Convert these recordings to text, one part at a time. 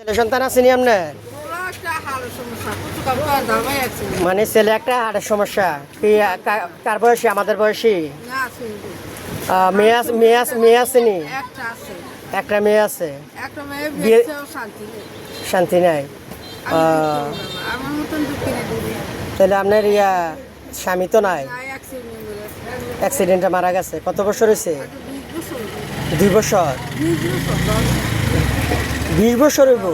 ছেলে সন্তান আছেনি আপনার? মানে ছেলে একটা হাড়ের সমস্যা কি? কার বয়সী? আমাদের বয়সী? মেয়ে আসেনি? একটা মেয়ে আছে, শান্তি নাই। তাহলে আপনার স্বামী তো নাই, অ্যাক্সিডেন্টে মারা গেছে। কত বছর হয়েছে? 2 বছর? 20 বছর হইব?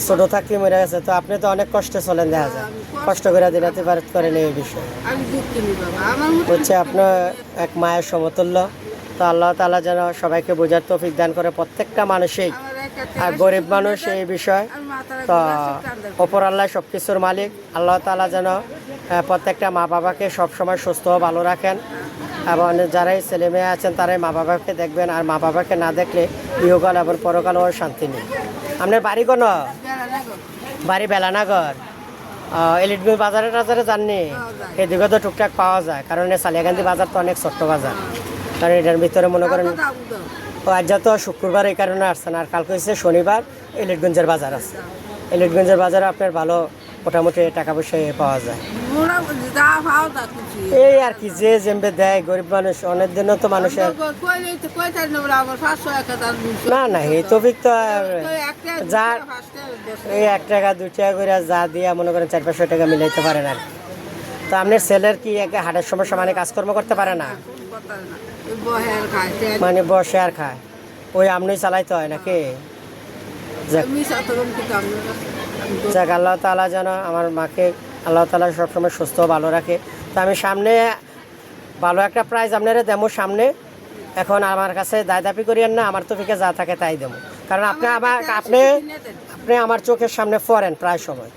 ছোট থাকতে মরে গেছে। তো আপনি তো অনেক কষ্টে চলেন, দেখা যায় কষ্ট করে দিনাতে পারত করেন এই বিষয়ে। হচ্ছে আপনার এক মায়ের সমতুল্য। তো আল্লাহ তাআলা যেন সবাইকে বোঝার তৌফিক দান করে, প্রত্যেকটা মানুষই। আর গরিব মানুষ এই বিষয় তো অপর আল্লাহ সব কিছুর মালিক। আল্লাহ তাআলা যেন প্রত্যেকটা মা বাবাকে সবসময় সুস্থ ও ভালো রাখেন, এবং যারাই ছেলে মেয়ে আছেন তারাই মা বাবাকে দেখবেন। আর মা বাবাকে না দেখলে ইহকাল এবং পরকাল ওর শান্তি নেই। আপনার বাড়ি কোন? বাড়ি বেলানগর। এলিটগুল বাজারে টাজারে যাননি? এদিকে তো টুকটাক পাওয়া যায়, কারণ সালিয়াকান্দি বাজার তো অনেক ছোট্ট বাজার। কারণ এটার ভিতরে মনে করেন আজ তো শুক্রবার, এই কারণে আসছেন। আর কালকে হচ্ছে শনিবার, এলিটগঞ্জের বাজার আছে। এলিটগঞ্জের বাজারে আপনার ভালো মোটামুটি টাকা পয়সা পাওয়া যায়। এই আর কি, যে জেম্বে দেয় গরিব মানুষ। অনেক দিনও তো মানুষের না না এই তফিক তো যা এই 1 টাকা 2 টাকা করে যা দিয়া মনে করেন 400-500 টাকা মিলাইতে পারেন আর কি। তো আপনার ছেলের কি হাড়ের সমস্যা, মানে কাজকর্ম করতে পারে না? মানে বসে আর খায়, ওই আপনি চালাইতে হয় নাকি? যাক, আল্লাহ তাআলা যেন আমার মাকে আল্লাহ তাআলা সবসময় সুস্থ ভালো রাখে। তো আমি সামনে ভালো একটা প্রাইজ আপনারা দেবো সামনে। এখন আমার কাছে দাবি করিয়েন না, আমার তফিকে যা থাকে তাই দেবো। কারণ আপনি আমার চোখের সামনে পড়েন প্রায় সময়,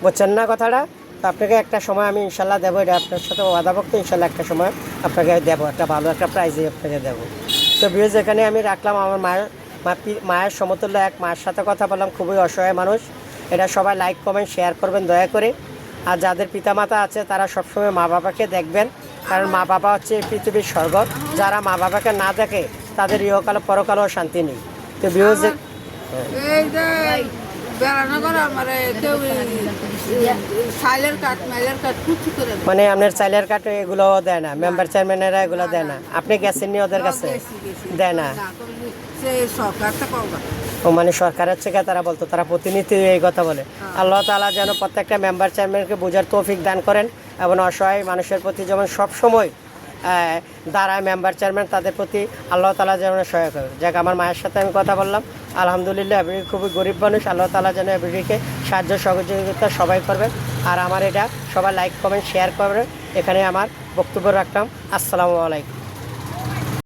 বুঝছেন না কথাটা? তো আপনাকে একটা সময় আমি ইনশাল্লাহ দেবো, এটা আপনার সাথে ওয়াদাভক্ত। ইনশাল্লাহ একটা সময় আপনাকে দেবো, একটা ভালো একটা প্রাইজই আপনাকে দেবো। তো বিয়ে যেখানে আমি রাখলাম আমার মায়ের সমতুল্য এক মায়ের সাথে কথা বললাম, খুবই অসহায় মানুষ। এটা সবাই লাইক কমেন্ট শেয়ার করবেন দয়া করে। আর যাদের পিতামাতা আছে তারা সবসময় মা বাবাকে দেখবেন, কারণ মা বাবা হচ্ছে পৃথিবীর স্বর্গ। যারা মা বাবাকে না দেখে তাদের ইহকালে পরকালেও শান্তি নেই। তো বিয়ে মানে আপনার চাইলের কার্ড এগুলোও দেয় না, মেম্বার চেয়ারম্যানেরা এগুলো দেয় না। আপনি গেছেন নি ওদের কাছে? দেয় না। ও মানে সরকারের থেকে তারা বলতো, তারা প্রতিনিধি এই কথা বলে। আল্লাহ তাআলা যেন প্রত্যেকটা মেম্বার চেয়ারম্যানকে বোঝার তৌফিক দান করেন, এবং অসহায় মানুষের প্রতি যেমন সবসময় দাঁড়ায় মেম্বার চেয়ারম্যান, তাদের প্রতি আল্লাহ তাআলা যেন সহায়ক হয়। যাক, আমার মায়ের সাথে আমি কথা বললাম, আলহামদুলিল্লাহ। আপনি খুবই গরিব মানুষ, আল্লাহ তাআলা যেন এবিকে সাহায্য সহযোগিতা সবাই করবেন। আর আমার এটা সবাই লাইক কমেন্ট শেয়ার করবেন। এখানে আমার বক্তব্য রাখলাম। আসসালামু আলাইকুম।